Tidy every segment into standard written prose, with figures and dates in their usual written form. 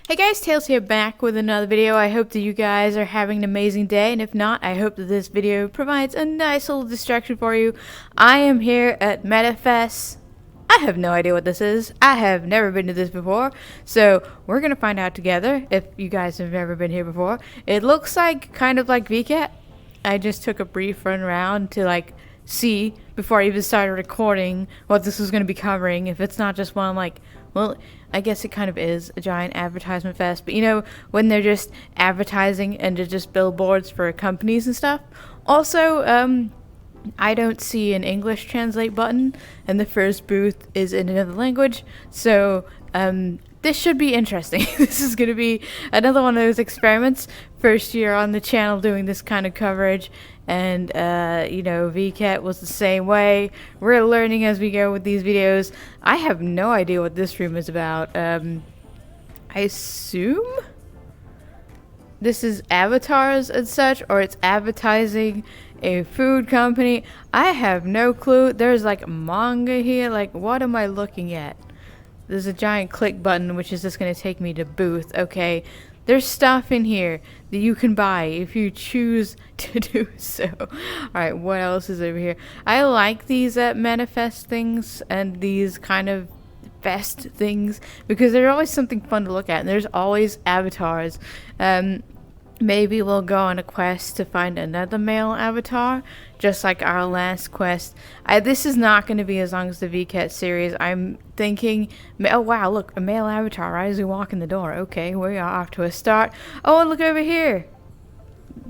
Hey guys, Tails here, back with another video. I hope that you guys are having an amazing day, and if not, I hope that this video provides a nice little distraction for you. I am here at Meta Fes. I have no idea what this is. I have never been to this before, so we're gonna find out together if you guys have never been here before. It looks like kind of like VRChat. I just took a brief run around to see before I even started recording what this was going to be covering. If it's not just one well, I guess it kind of is a giant advertisement fest, but you know, when they're just advertising and they're just billboards for companies and stuff. Also, I don't see an English translate button, and the first booth is in another language, so this should be interesting. This is going to be another one of those experiments. First year on the channel doing this kind of coverage, and you know, VRChat was the same way. We're learning as we go with these videos. I have no idea what this room is about. I assume this is avatars and such, or it's advertising a food company. I have no clue. There's like manga here. Like, what am I looking at? There's a giant click button, which is just going to take me to booth. Okay, there's stuff in here that you can buy if you choose to do so. Alright, what else is over here? I like these Metafes things and these kind of fest things because they're always something fun to look at, and there's always avatars. Maybe we'll go on a quest to find another male avatar, just like our last quest. This is not going to be as long as the VRChat series. I'm thinking, oh wow, look, a male avatar right as we walk in the door. Okay, we are off to a start. Oh, and look over here.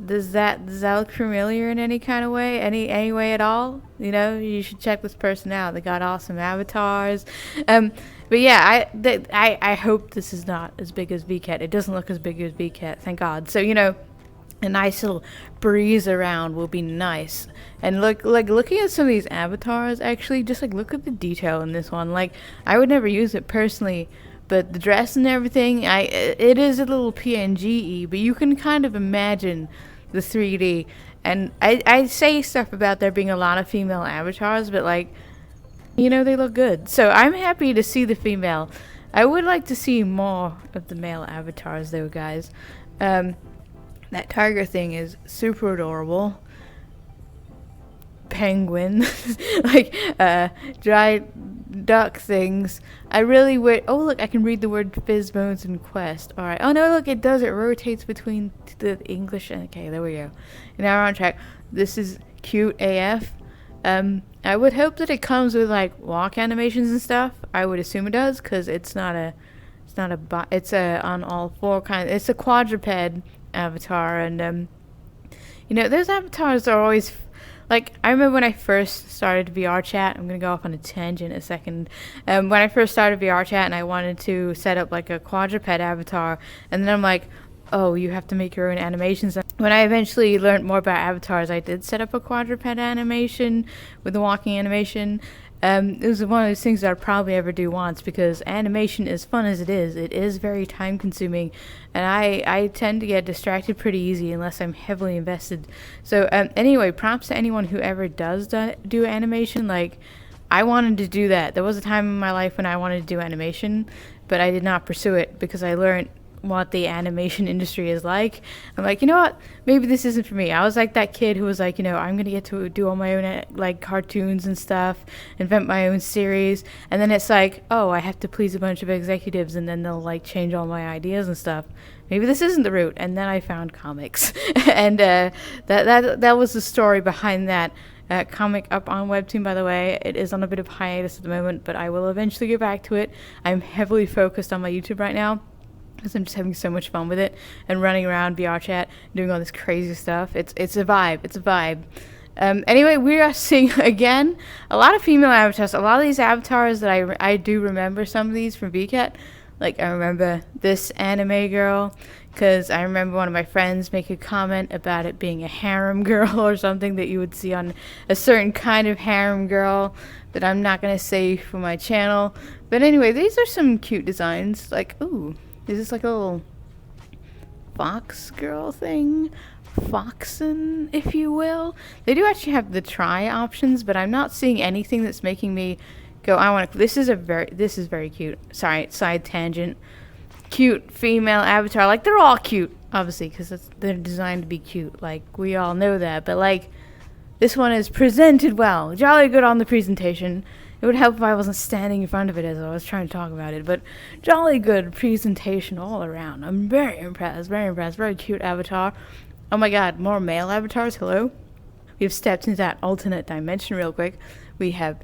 Does that look familiar in any kind of way? Any way at all? You know, you should check this person out. They got awesome avatars. But yeah, I hope this is not as big as VRChat. It doesn't look as big as VRChat, thank God. So, you know, a nice little breeze around will be nice. And looking at some of these avatars, actually, just look at the detail in this one. Like, I would never use it personally, but the dress and everything, it is a little PNG-y, but you can kind of imagine the 3D. And I say stuff about there being a lot of female avatars, but like, you know, they look good. So I'm happy to see the female. I would like to see more of the male avatars though, guys. That tiger thing is super adorable. Penguin. Dry duck things. I really would. Oh look, I can read the word Fizbones and Quest. Alright. Oh no, look, it does. It rotates between the English and... Okay, there we go. Now we're on track. This is cute AF. I would hope that it comes with walk animations and stuff. I would assume it does, because it's a on all four kind of, it's a quadruped avatar. And you know, those avatars are always I remember when I first started VRChat. I'm gonna go off on a tangent a second. When I first started VRChat and I wanted to set up a quadruped avatar, and then I'm like, oh, you have to make your own animations. When I eventually learned more about avatars, I did set up a quadruped animation with the walking animation. It was one of those things that I'd probably ever do once, because animation, as fun as it is very time consuming, and I tend to get distracted pretty easy unless I'm heavily invested. So anyway, props to anyone who ever does do animation. I wanted to do that. There was a time in my life when I wanted to do animation, but I did not pursue it because I learned what the animation industry is like. I'm like, you know what, maybe this isn't for me. I was like that kid who was like, you know, I'm gonna get to do all my own cartoons and stuff, invent my own series, and then it's like, oh, I have to please a bunch of executives, and then they'll change all my ideas and stuff. Maybe this isn't the route. And then I found comics. And that was the story behind that comic up on Webtoon, by the way. It is on a bit of hiatus at the moment, but I will eventually get back to it. I'm heavily focused on my YouTube right now, because I'm just having so much fun with it and running around VRChat, doing all this crazy stuff. It's a vibe. It's a vibe. Anyway, we are seeing again a lot of female avatars. A lot of these avatars that I do remember some of these from VRChat. I remember this anime girl, because I remember one of my friends make a comment about it being a harem girl or something that you would see on a certain kind of harem girl that I'm not going to say for my channel. But anyway, these are some cute designs. Ooh. Is this a little fox girl thing? Foxen, if you will. They do actually have the try options, but I'm not seeing anything that's making me go, I want to... This is very cute. Sorry, side tangent. cute female avatar. Like, they're all cute, obviously, because they're designed to be cute. Like, we all know that. But, like, this one is presented well. Jolly good on the presentation. It would help if I wasn't standing in front of it as I was trying to talk about it. But jolly good presentation all around. I'm very impressed. Very impressed. Very cute avatar. Oh my god, more male avatars. Hello? We've stepped into that alternate dimension real quick. We have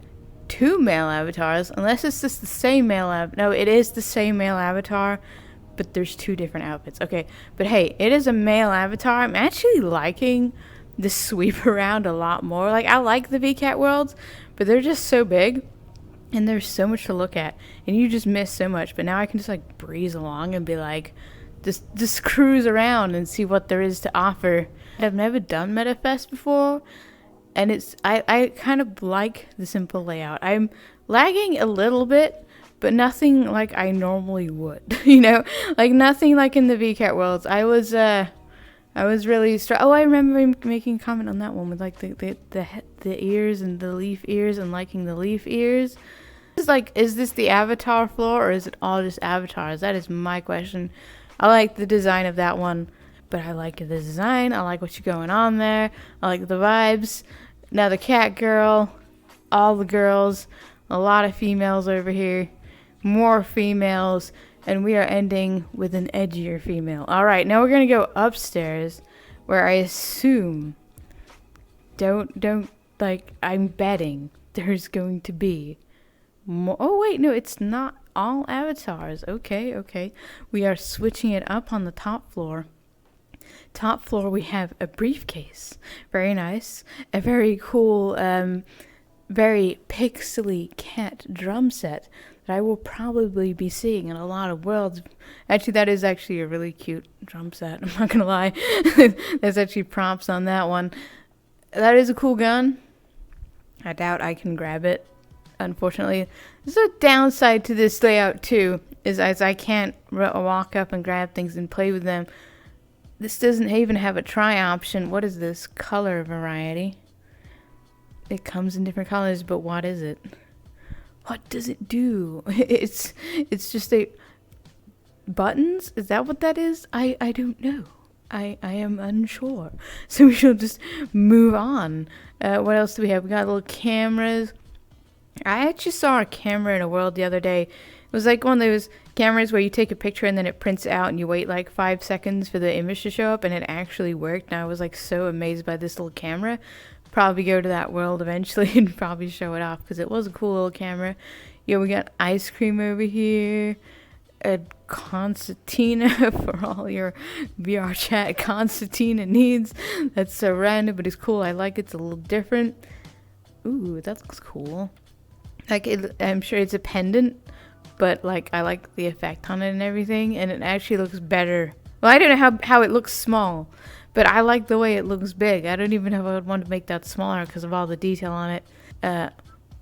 2 male avatars. Unless it's just the same male avatar. No, it is the same male avatar. But there's 2 different outfits. Okay. But hey, it is a male avatar. I'm actually liking the sweep around a lot more. Like, I like the VRChat worlds, but they're just so big and there's so much to look at and you just miss so much. But now I can just like breeze along and be like, just cruise around and see what there is to offer. I've never done Meta Fes before, and I kind of like the simple layout. I'm lagging a little bit, but nothing like I normally would. You know, like nothing like in the VRChat worlds. I was really I remember making a comment on that one with like the ears and the leaf ears and liking the leaf ears. It's like, is this the avatar floor or is it all just avatars? That is my question. I like the design of that one, but I like the design. I like what's going on there. I like the vibes. Now the cat girl, all the girls, a lot of females over here, more females. And we are ending with an edgier female. Alright, now we're going to go upstairs, where I assume, like, I'm betting there's going to be more. Oh, wait, no, it's not all avatars. Okay, okay. We are switching it up on the top floor. Top floor, we have a briefcase. Very nice. A very cool, very pixely cat drum set that I will probably be seeing in a lot of worlds. Actually, that is actually a really cute drum set. I'm not gonna lie. There's actually props on that one. That is a cool gun. I doubt I can grab it, unfortunately. There's a downside to this layout too, is as I can't walk up and grab things and play with them. This doesn't even have a try option. What is this? Color variety. It comes in different colors, but what is it? What does it do? It's just a buttons? Is that what that is? I don't know. I am unsure. So we shall just move on. What else do we have? We got little cameras. I actually saw a camera in a world the other day. It was like one of those cameras where you take a picture and then it prints out and you wait like 5 seconds for the image to show up, and it actually worked. And I was like so amazed by this little camera. Probably go to that world eventually and probably show it off because it was a cool little camera. Yeah, we got ice cream over here. A concertina for all your VRChat concertina needs. That's so random, but it's cool. I like it. It's a little different. Ooh, that looks cool. Like, I'm sure it's a pendant, but like I like the effect on it and everything, and it actually looks better. Well, I don't know how it looks small, but I like the way it looks big. I don't even know if I would want to make that smaller because of all the detail on it.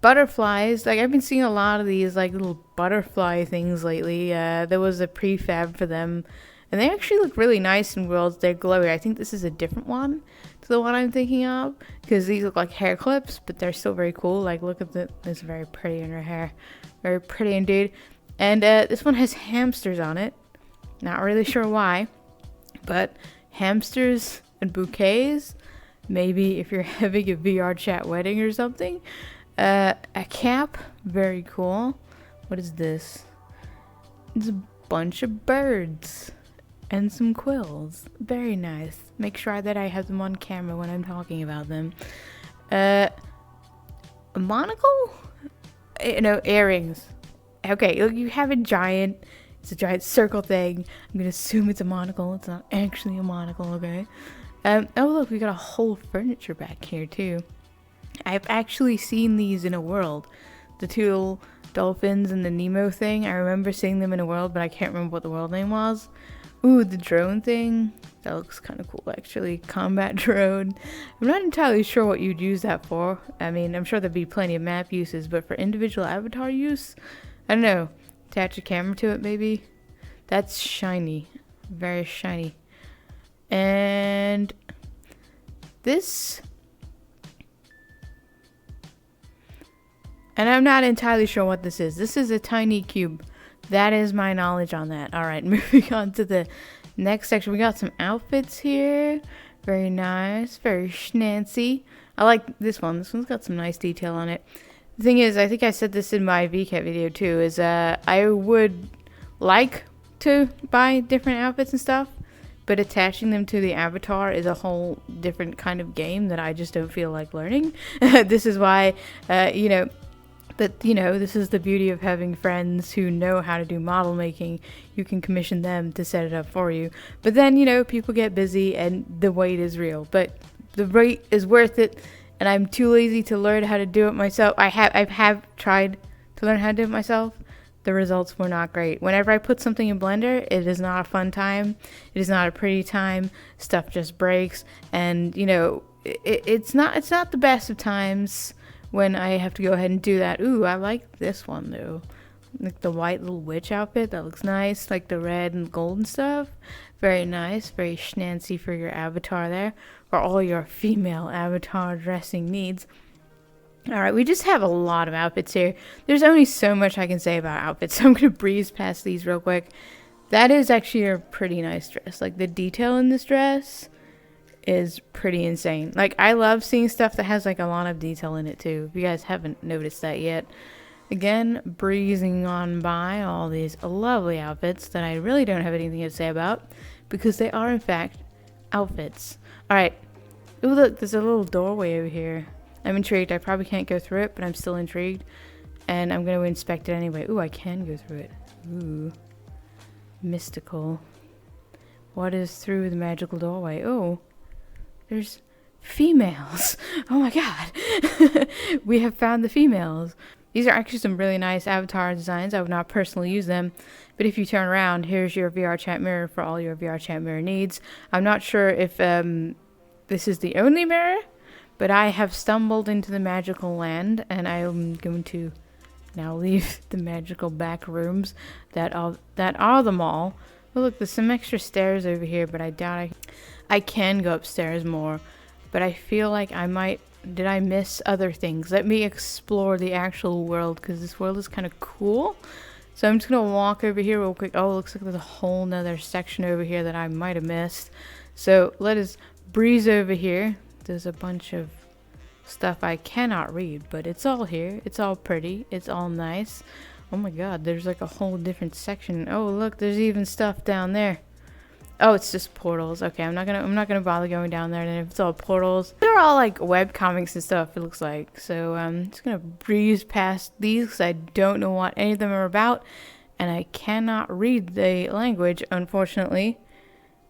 Butterflies, like I've been seeing a lot of these like little butterfly things lately. There was a prefab for them, and they actually look really nice in worlds. They're glowy. I think this is a different one to the one I'm thinking of, because these look like hair clips, but they're still very cool. Like, look at it's very pretty in her hair. Very pretty indeed. And this one has hamsters on it. Not really sure why, but hamsters and bouquets. Maybe if you're having a VRChat wedding or something. A cap. Very cool. What is this? It's a bunch of birds and some quills. Very nice. Make sure that I have them on camera when I'm talking about them. A monocle? No, earrings. Okay, look, you have it's a giant circle thing. I'm gonna assume it's a monocle. It's not actually a monocle, okay? Oh look, we got a whole furniture back here too. I've actually seen these in a world. The 2 little dolphins and the Nemo thing. I remember seeing them in a world, but I can't remember what the world name was. Ooh, the drone thing. That looks kind of cool, actually. Combat drone. I'm not entirely sure what you'd use that for. I mean, I'm sure there'd be plenty of map uses, but for individual avatar use, I don't know. Attach a camera to it, maybe? That's shiny. Very shiny. And this... And I'm not entirely sure what this is. This is a tiny cube. That is my knowledge on that. All right, moving on to the next section. We got some outfits here. Very nice, very schnancy. I like this one. This one's got some nice detail on it. The thing is, I think I said this in my VRChat video too, is I would like to buy different outfits and stuff, but attaching them to the avatar is a whole different kind of game that I just don't feel like learning. This is why, but this is the beauty of having friends who know how to do model making. You can commission them to set it up for you. But then, people get busy and the wait is real. But the wait is worth it, and I'm too lazy to learn how to do it myself. I have tried to learn how to do it myself. The results were not great. Whenever I put something in Blender, it is not a fun time. It is not a pretty time. Stuff just breaks, and it's not the best of times when I have to go ahead and do that. Ooh, I like this one though. Like the white little witch outfit, that looks nice. Like the red and gold and stuff. Very nice, very schnancy for your avatar there. For all your female avatar dressing needs. Alright, we just have a lot of outfits here. There's only so much I can say about outfits, so I'm going to breeze past these real quick. That is actually a pretty nice dress. Like, the detail in this dress is pretty insane. Like, I love seeing stuff that has, like, a lot of detail in it, too. If you guys haven't noticed that yet. Again, breezing on by all these lovely outfits that I really don't have anything to say about, because they are, in fact, outfits. Alright. Ooh, look, there's a little doorway over here. I'm intrigued. I probably can't go through it, but I'm still intrigued. And I'm going to inspect it anyway. Ooh, I can go through it. Ooh. Mystical. What is through the magical doorway? Oh. There's females. Oh my god. We have found the females. These are actually some really nice avatar designs. I would not personally use them. But if you turn around, here's your VRChat mirror for all your VRChat mirror needs. I'm not sure if this is the only mirror, but I have stumbled into the magical land, and I am going to now leave the magical back rooms that are the mall. Oh look, there's some extra stairs over here, but I doubt I can go upstairs more. But I feel like I might. Did I miss other things? Let me explore the actual world, because this world is kind of cool. So I'm just gonna walk over here real quick. Oh, it looks like there's a whole nother section over here that I might have missed. So let us breeze over here. There's a bunch of stuff I cannot read, but it's all here. It's all pretty. It's all nice. Oh my god, there's like a whole different section. Oh look, there's even stuff down there. Oh, it's just portals. Okay, I'm not gonna bother going down there. And if it's all portals, they're all like web comics and stuff. It looks like. So I'm just gonna breeze past these because I don't know what any of them are about, and I cannot read the language, unfortunately.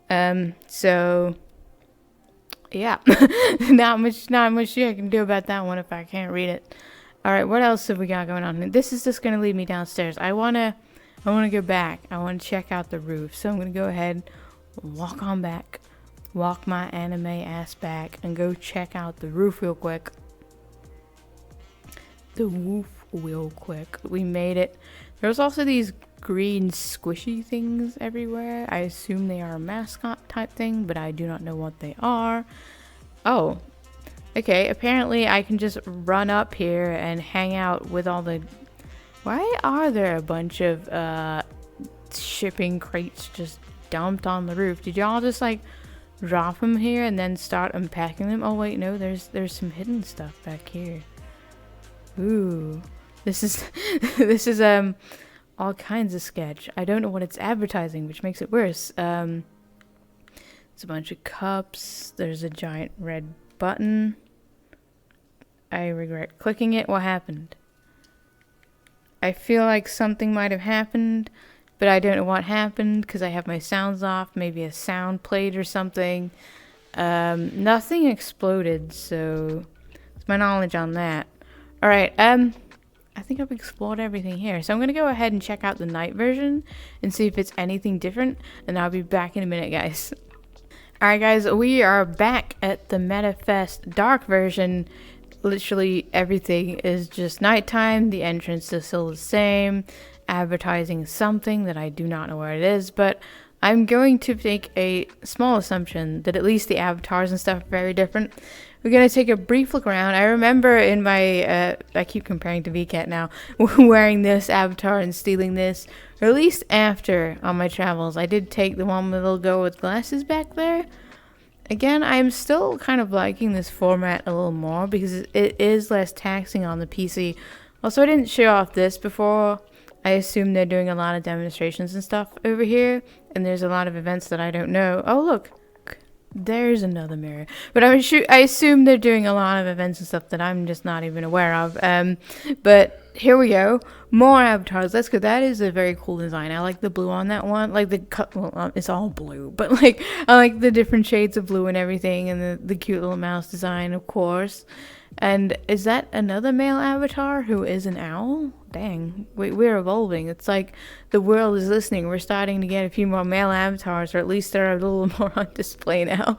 So yeah, not much I can do about that one if I can't read it. All right, what else have we got going on? This is just gonna lead me downstairs. I wanna go back. I wanna check out the roof. So I'm gonna go ahead, walk on back, walk my anime ass back, and go check out the roof real quick. The roof real quick. We made it. There's also these green squishy things everywhere. I assume they are a mascot type thing, but I do not know what they are. Oh, okay. Apparently I can just run up here and hang out with all the... Why are there a bunch of shipping crates just dumped on the roof? Did y'all just like drop them here and then start unpacking them? Oh wait, no, there's some hidden stuff back here. Ooh, this is all kinds of sketch. I don't know what it's advertising, which makes it worse. It's a bunch of cups. There's a giant red button. I regret clicking it. What happened? I feel like something might have happened, but I don't know what happened because I have my sounds off. Maybe a sound played or something. Nothing exploded, so it's my knowledge on that. Alright, I think I've explored everything here. So I'm going to go ahead and check out the night version and see if it's anything different. And I'll be back in a minute, guys. Alright, guys, we are back at the Meta Fes dark version. Literally everything is just nighttime. The entrance is still the same. Advertising something that I do not know where it is. But I'm going to make a small assumption that at least the avatars and stuff are very different. we're gonna take a brief look around. I remember in my, I keep comparing to VCat now, wearing this avatar and stealing this, or at least after on my travels. I did take the one with the little girl with glasses back there. Again, I'm still kind of liking this format a little more because it is less taxing on the PC. Also, I didn't show off this before. I assume they're doing a lot of demonstrations and stuff over here, and there's a lot of events that I don't know. Oh, look. There's another mirror. But I assume they're doing a lot of events and stuff that I'm just not even aware of. But here we go. More avatars. That's good. That is a very cool design. I like the blue on that one. Like it's all blue. But like, I like the different shades of blue and everything. And the cute little mouse design, of course. And is that another male avatar who is an owl? Dang, we're evolving. It's like the world is listening. We're starting to get a few more male avatars, or at least they're a little more on display now.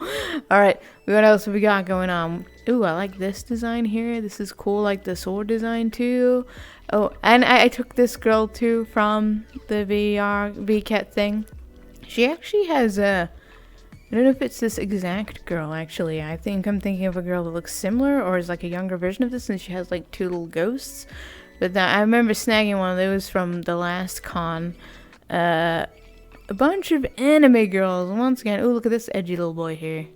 Alright, what else have we got going on? Ooh, I like this design here. This is cool, like the sword design too. Oh, and I took this girl too from the VRChat thing. She actually has a... I don't know if it's this exact girl, actually. I think I'm thinking of a girl that looks similar, or is like a younger version of this, and she has like two little ghosts. But I remember snagging one of those from the last con. A bunch of anime girls. Once again, ooh, look at this edgy little boy here.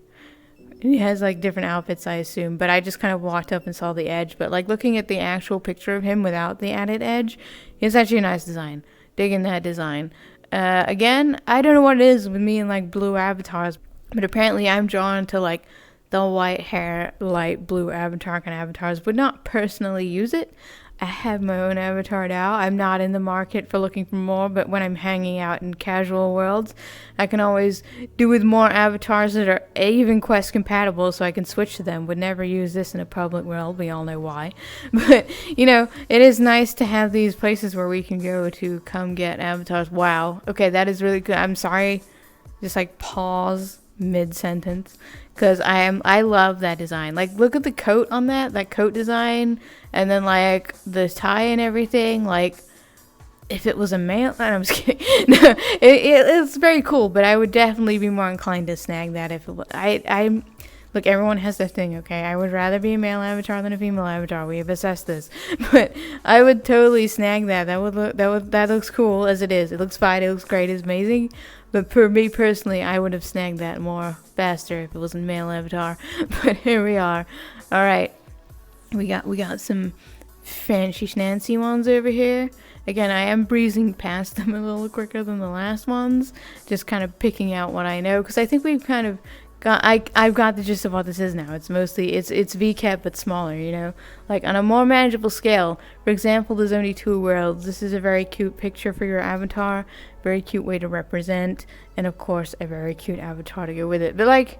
He has like different outfits, I assume. But I just kind of walked up and saw the edge. But like looking at the actual picture of him without the added edge, it's actually a nice design. Digging that design. Again, I don't know what it is with me and like blue avatars, but apparently I'm drawn to like the white hair, light blue avatar kind of avatars. Would not personally use it. I have my own avatar now. I'm not in the market for looking for more, but when I'm hanging out in casual worlds, I can always do with more avatars that are even Quest compatible, so I can switch to them. Would never use this in a public world. We all know why. But, you know, it is nice to have these places where we can go to come get avatars. Wow. Okay, that is really good. I'm sorry. Just like pause mid-sentence. Because I love that design. Like, look at the coat on that coat design. And then, like, the tie and everything. Like, if it was a male... I'm just kidding. No, it's very cool. But I would definitely be more inclined to snag that if it was... Look, everyone has their thing, okay? I would rather be a male avatar than a female avatar. We have assessed this. But I would totally snag that. That looks cool as it is. It looks fine. It looks great. It's amazing. But for me personally, I would have snagged that more faster if it was a male avatar. But here we are. All right. We got some fancy schnancy ones over here. Again, I am breezing past them a little quicker than the last ones. Just kind of picking out what I know. Because I think we've kind of... I've got the gist of what this is now. It's mostly, it's VCat but smaller, you know? Like, on a more manageable scale. For example, there's only 2 worlds. This is a very cute picture for your avatar. Very cute way to represent. And, of course, a very cute avatar to go with it. But, like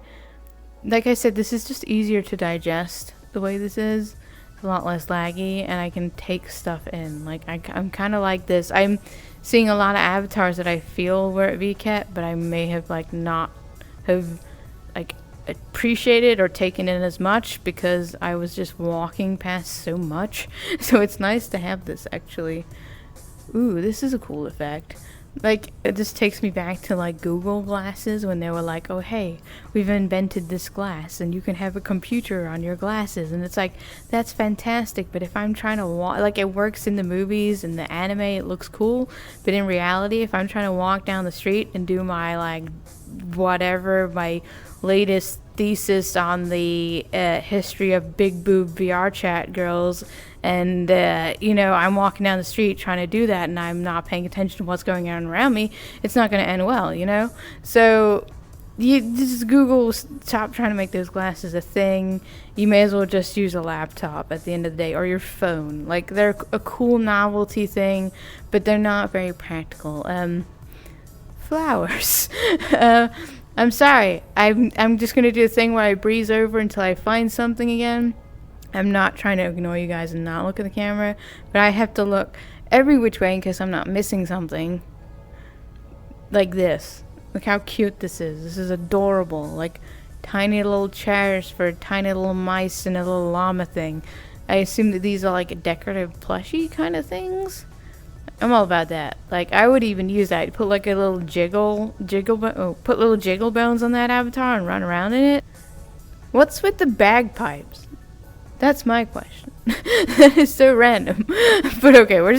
I said, this is just easier to digest the way this is. It's a lot less laggy, and I can take stuff in. Like, I'm kind of like this. I'm seeing a lot of avatars that I feel were at VCat, but I may have, like, not have... like appreciated or taken in as much because I was just walking past so much. So it's nice to have this actually. Ooh, this is a cool effect. Like, it just takes me back to like Google glasses when they were like, oh hey, we've invented this glass and you can have a computer on your glasses, and it's like, that's fantastic. But if I'm trying to walk, like, it works in the movies and the anime, it looks cool, but in reality, if I'm trying to walk down the street and do my like whatever, my latest thesis on the history of big boob VRChat girls, and you know, I'm walking down the street trying to do that and I'm not paying attention to what's going on around me, it's not going to end well, you know? So you just Google, stop trying to make those glasses a thing. You may as well just use a laptop at the end of the day, or your phone. Like, they're a cool novelty thing, but they're not very practical. Flowers. I'm sorry. I'm just gonna do a thing where I breeze over until I find something again. I'm not trying to ignore you guys and not look at the camera, but I have to look every which way in case I'm not missing something. Like this. Look how cute this is. This is adorable. Like, tiny little chairs for tiny little mice and a little llama thing. I assume that these are like decorative plushie kind of things. I'm all about that. Like, I would even use that. Put like a little put little jiggle bones on that avatar and run around in it. What's with the bagpipes? That's my question. That is so random. But okay, we're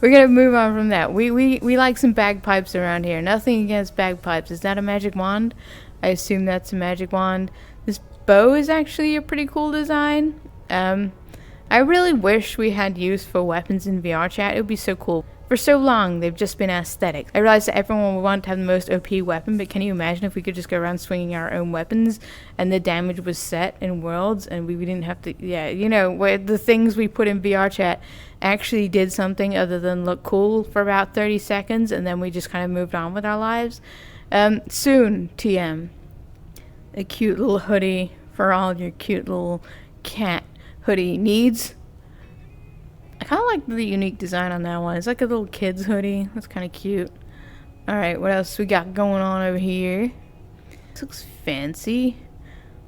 gonna move on from that. We like some bagpipes around here. Nothing against bagpipes. Is that a magic wand? I assume that's a magic wand. This bow is actually a pretty cool design. I really wish we had useful weapons in VRChat. It would be so cool. For so long, they've just been aesthetics. I realize that everyone would want to have the most OP weapon, but can you imagine if we could just go around swinging our own weapons and the damage was set in worlds and we didn't have to, yeah, you know, where the things we put in VRChat actually did something other than look cool for about 30 seconds and then we just kind of moved on with our lives. Soon, TM. A cute little hoodie for all your cute little cat hoodie needs. I kind of like the unique design on that one. It's like a little kid's hoodie. That's kind of cute. Alright, what else we got going on over here? This looks fancy.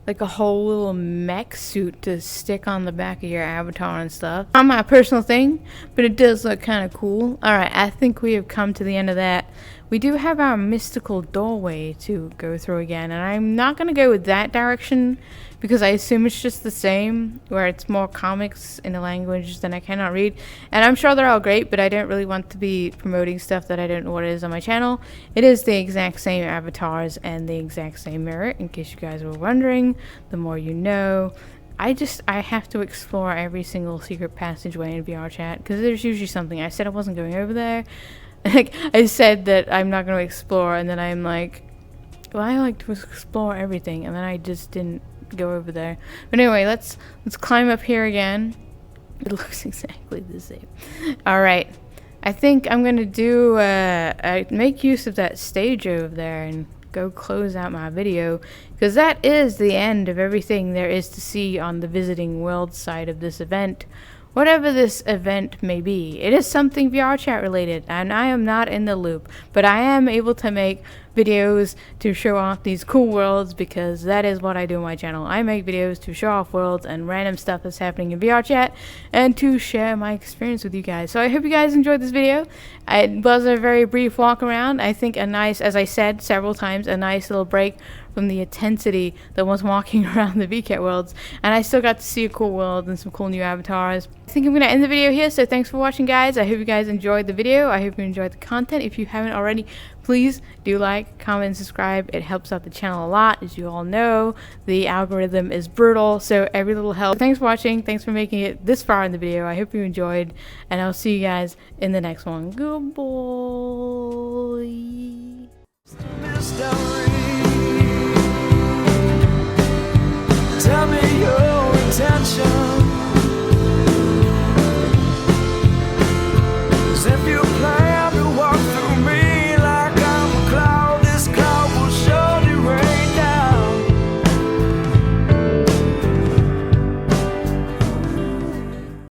Like a whole little mech suit to stick on the back of your avatar and stuff. Not my personal thing, but it does look kind of cool. Alright, I think we have come to the end of that. We do have our mystical doorway to go through again, and I'm not going to go with that direction because I assume it's just the same, where it's more comics in a language that I cannot read. And I'm sure they're all great, but I don't really want to be promoting stuff that I don't know what it is on my channel. It is the exact same avatars and the exact same mirror, in case you guys were wondering. The more you know. I have to explore every single secret passageway in VRChat, because there's usually something. I said I wasn't going over there. Like, I said that I'm not going to explore, and then I'm like, well, I like to explore everything, and then I just didn't go over there. But anyway, let's climb up here again. It looks exactly the same. Alright, I think I'm going to do, make use of that stage over there and go close out my video, because that is the end of everything there is to see on the Visiting World side of this event. Whatever this event may be, it is something VRChat related, and I am not in the loop, but I am able to make videos to show off these cool worlds, because that is what I do on my channel. I make videos to show off worlds and random stuff that's happening in VRChat, and to share my experience with you guys. So I hope you guys enjoyed this video. It was a very brief walk around. I think a nice, as I said several times, a nice little break from the intensity that was walking around the VRChat worlds, and I still got to see a cool world and some cool new avatars. I think I'm going to end the video here, so thanks for watching, guys. I hope you guys enjoyed the video. I hope you enjoyed the content. If you haven't already, please do like, comment, and subscribe. It helps out the channel a lot. As you all know, the algorithm is brutal, so every little help. Thanks for watching. Thanks for making it this far in the video. I hope you enjoyed, and I'll see you guys in the next one. Good boy.